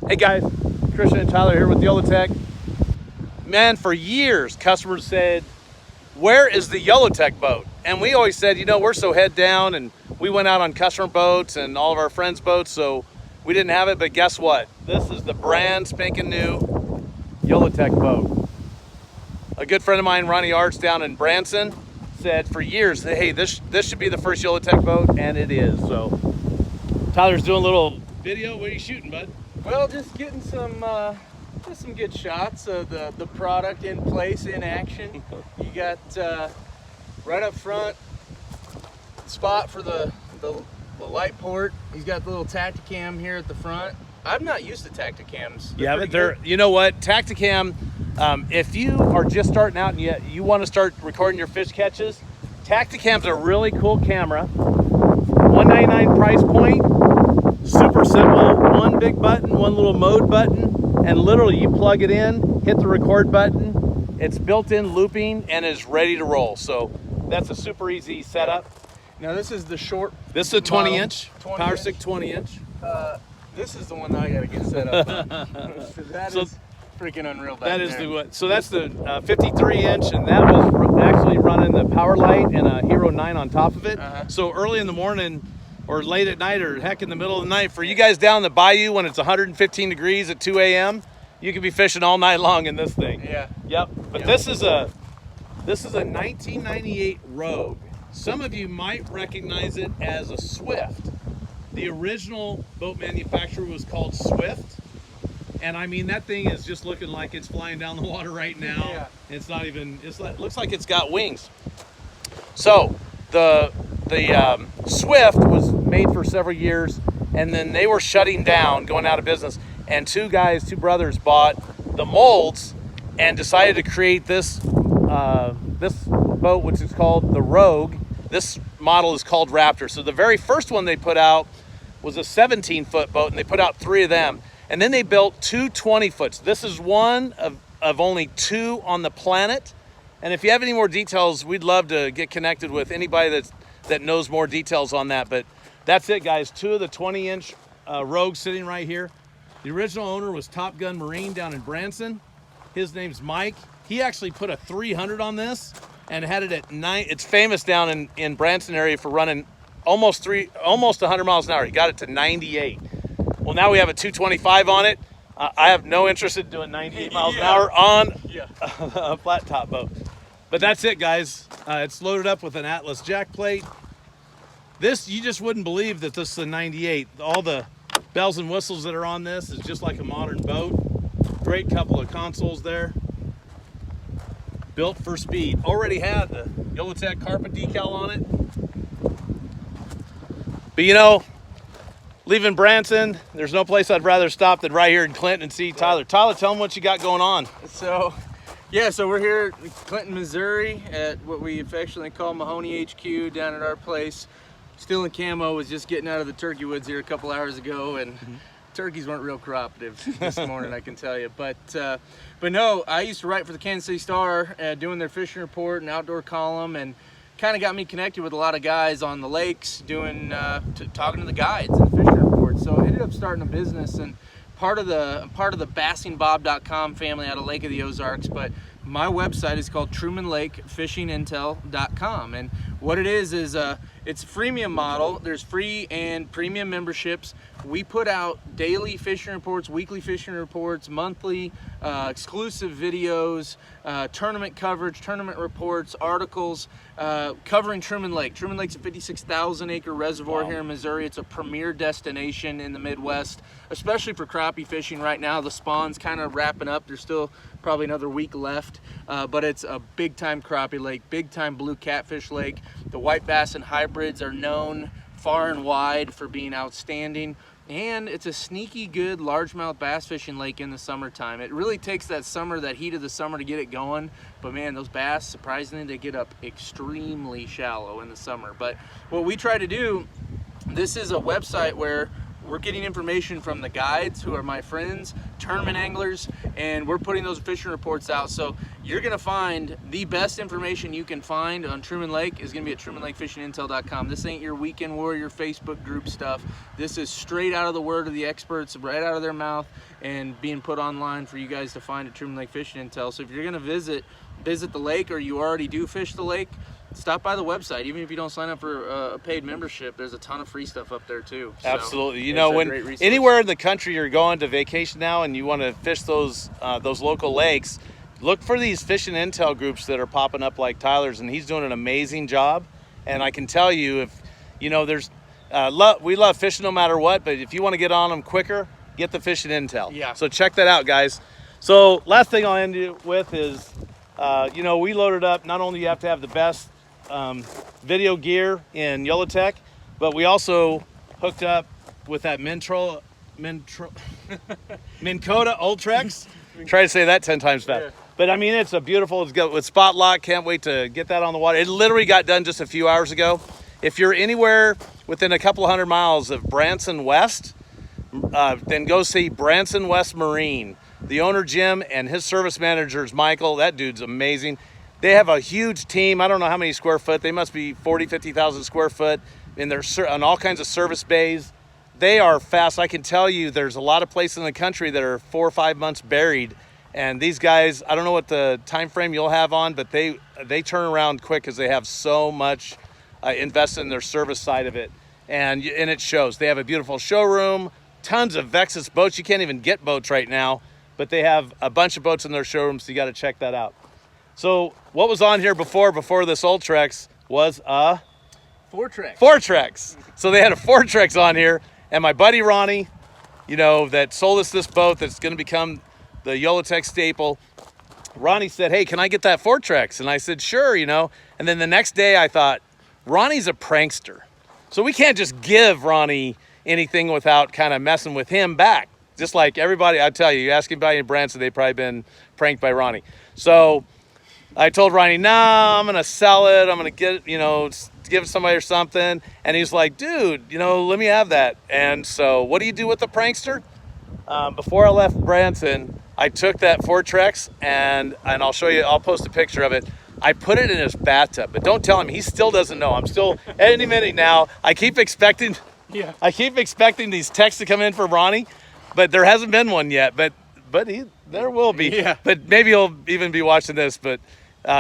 Hey guys, Christian and Tyler here with YOLOtek. Man, for years, customers said, where is the YOLOtek boat? And we always said, you know, we're so head down, and we went out on customer boats and all of our friends' boats, so we didn't have it. But guess what? This is the brand spanking new YOLOtek boat. A good friend of mine, Ronnie Arts, down in Branson, said for years, hey, this should be the first YOLOtek boat, and it is. So Tyler's doing a little video. What are you shooting, bud? Well, just getting some good shots of the product in place, in action. You got right up front spot for the light port. He's got the little Tacticam here at the front. I'm not used to Tacticams. Yeah, but they're, you know what, Tacticam, if you are just starting out and you want to start recording your fish catches, Tacticam's a really cool camera. $199 price point, super simple, one big button, one little mode button, and literally you plug it in, hit the record button, it's built-in looping and is ready to roll. So that's a super easy setup. Now this is the short. This is a 20-inch, Power Stick 20-inch. This is the one that I gotta get set up on. That is freaking unreal. That is the one. So that's the 53-inch, and that was actually running the Power Light and a Hero 9 on top of it. So early in the morning, or late at night, or heck in the middle of the night, for you guys down the bayou when it's 115 degrees at 2 a.m., you could be fishing all night long in this thing. Yeah. Yep. But this is a 1998 Rogue. Some of you might recognize it as a Swift. The original boat manufacturer was called Swift. And I mean, that thing is just looking like it's flying down the water right now. Yeah. It's not even, it looks like it's got wings. So the Swift was made for several years, and then they were shutting down, going out of business. And two brothers bought the molds and decided to create this boat, which is called the Rogue. This model is called Raptor. So the very first one they put out was a 17-foot boat, and they put out 3 of them. And then they built 2 20-foots. This is one of only 2 on the planet. And if you have any more details, we'd love to get connected with anybody that knows more details on that. But that's it, guys. 2 of the 20-inch Rogues sitting right here. The original owner was Top Gun Marine down in Branson. His name's Mike. He actually put a 300 on this and had it at 9. It's famous down in Branson area for running almost 100 miles an hour. He got it to 98. Well, now we have a 225 on it. I have no interest in doing 98 miles an hour on a flat top boat. But that's it, guys. It's loaded up with an Atlas jack plate. This, you just wouldn't believe that this is a 98. All the bells and whistles that are on this is just like a modern boat. Great couple of consoles there. Built for speed. Already had the YOLOtek carpet decal on it. But you know, leaving Branson, there's no place I'd rather stop than right here in Clinton and see Tyler. Tyler, tell them what you got going on. So we're here in Clinton, Missouri at what we affectionately call Mahoney HQ down at our place. Still in camo, was just getting out of the turkey woods here a couple hours ago, and turkeys weren't real cooperative this morning, I can tell you. But no, I used to write for the Kansas City Star, doing their fishing report and outdoor column, and kind of got me connected with a lot of guys on the lakes, doing talking to the guides and fishing reports. So I ended up starting a business, and part of the bassingbob.com family out of Lake of the Ozarks, but my website is called trumanlakefishingintel.com, and what it is it's a freemium model. There's free and premium memberships. We put out daily fishing reports, weekly fishing reports, monthly exclusive videos, tournament coverage, tournament reports, articles covering Truman Lake. Truman Lake's a 56,000 acre reservoir here in Missouri. It's a premier destination in the Midwest, especially for crappie fishing right now. The spawn's kind of wrapping up. There's still probably another week left, but it's a big time crappie lake, big time blue catfish lake. The white bass and hybrids are known far and wide for being outstanding, and it's a sneaky good largemouth bass fishing lake in the summertime. It really takes that heat of the summer to get it going, but man, those bass, surprisingly, they get up extremely shallow in the summer. But what we try to do, this is a website where we're getting information from the guides who are my friends, tournament anglers, and we're putting those fishing reports out. So you're gonna find the best information you can find on Truman Lake is gonna be at TrumanLakeFishingIntel.com. This ain't your Weekend Warrior Facebook group stuff. This is straight out of the word of the experts, right out of their mouth, and being put online for you guys to find at Truman Lake Fishing Intel. So if you're gonna visit the lake, or you already do fish the lake, stop by the website. Even if you don't sign up for a paid membership, there's a ton of free stuff up there too. So absolutely. You know, when anywhere in the country you're going to vacation now and you want to fish those local lakes, look for these fishing intel groups that are popping up like Tyler's, and he's doing an amazing job. And I can tell you, if you know, there's we love fishing no matter what, but if you want to get on them quicker, get the fishing intel. Yeah. So check that out, guys. So last thing I'll end you with is, you know, we loaded up. Not only you have to have the best video gear in YOLOtek, but we also hooked up with that Minn-Kota Ultrex. Try to say that 10 times fast. Yeah. But I mean, it's got with spot lock. Can't wait to get that on the water. It literally got done just a few hours ago. If you're anywhere within a couple 100 miles of Branson West, then go see Branson West Marine. The owner, Jim, and his service manager is Michael. That dude's amazing. They have a huge team. I don't know how many square foot. They must be 40, 50,000 square foot. And they're on all kinds of service bays. They are fast. I can tell you there's a lot of places in the country that are 4 or 5 months buried. And these guys, I don't know what the time frame you'll have on, but they turn around quick because they have so much invested in their service side of it. And it shows. They have a beautiful showroom, tons of Vexus boats. You can't even get boats right now, but they have a bunch of boats in their showroom, so you got to check that out. So what was on here before this Ultrex was a Fortrex. So they had a Fortrex on here, and my buddy Ronnie, you know, that sold us this boat that's going to become the YOLOtek staple. Ronnie said, "Hey, can I get that Fortrex?" And I said, "Sure," you know. And then the next day I thought, Ronnie's a prankster, so we can't just give Ronnie anything without kind of messing with him back. Just like everybody, I tell you, you ask anybody in Branson, they've probably been pranked by Ronnie. So I told Ronnie, "Nah, I'm gonna sell it. I'm gonna get it, you know, give it to somebody or something." And he's like, "Dude, you know, let me have that." And so what do you do with the prankster? Before I left Branson, I took that Fortrex and I'll show you, I'll post a picture of it. I put it in his bathtub, but don't tell him, he still doesn't know. I'm still, any minute now, I keep expecting these texts to come in for Ronnie, but there hasn't been one yet, but there will be. Yeah. But maybe he'll even be watching this. But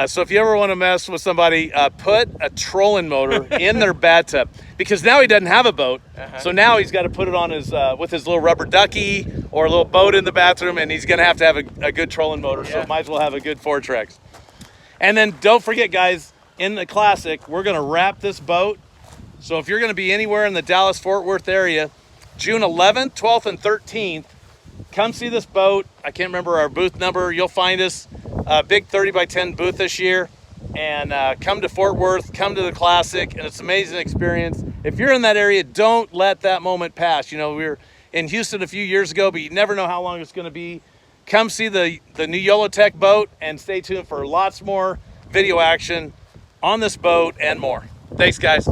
so if you ever want to mess with somebody, put a trolling motor in their bathtub, because now he doesn't have a boat. So now he's got to put it on his with his little rubber ducky or a little boat in the bathroom, and he's going to have a good trolling motor. So might as well have a good Fortrex. And then don't forget, guys, in the Classic, we're going to wrap this boat. So if you're going to be anywhere in the Dallas-Fort Worth area, June 11th, 12th, and 13th, come see this boat. I can't remember our booth number. You'll find us. Big 30 by 10 booth this year. And come to Fort Worth, come to the Classic, and it's an amazing experience. If you're in that area, don't let that moment pass. You know, we were in Houston a few years ago, but you never know how long it's going to be. Come see the new YOLOtek boat, and stay tuned for lots more video action on this boat and more. Thanks, guys.